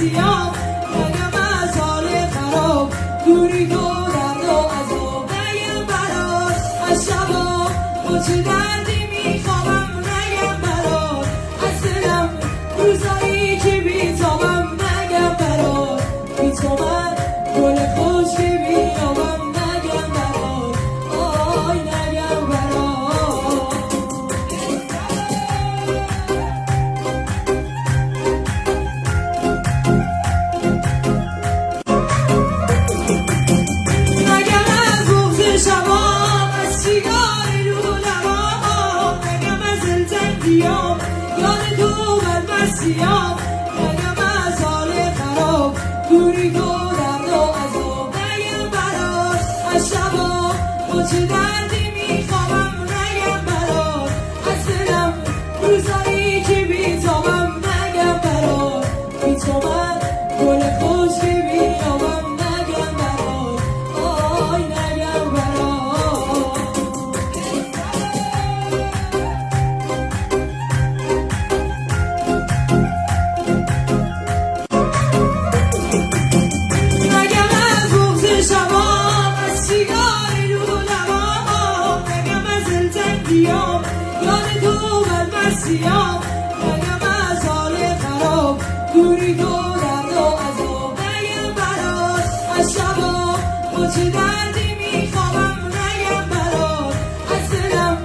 مسیحا، نگم از حال خراب دوری تو درد و عذاب، نگم برات از شبا با چه دردی میخوابم، نگم برات از دلم روزایی که بیتابم، نگم برات بی تو من گل خوش که بیابم، نگم برات آی نگم برات. نگم از بغض شبام، از سیگاری رو لبام، نگم از دلتنگیام یاد تو بر مسیحام، نگم از حال خراب دوری تو درد و عذاب، نگم برات از شبا با چه دردی میخوابم، نگم برات از دلم روزایی که بیتابم، نگم برات بی تو من گل خوش که بیابم، نگم برات آی نگم برات. نگم از بغض شبام، از سیگاری رو لبام، نگم از دلتنگیام یاد تو بر مسیحام، نگم از حال خراب دوری تو درد و عذاب، نگم برات از شبا با چه دردی میخوابم، نگم برات از دلم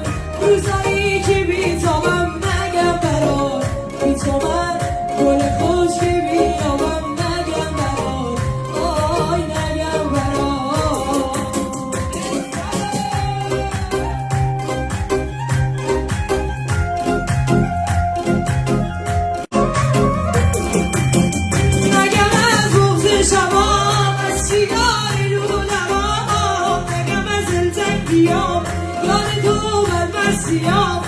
روزایی که بیتابم، نگم برات بی تو من گل خوش که بیابم، نگم برات آی نگم برات. نگم از بغض شبام، از سیگاری رو لبام، نگم از دلتنگیام یاد تو بر مسیحام،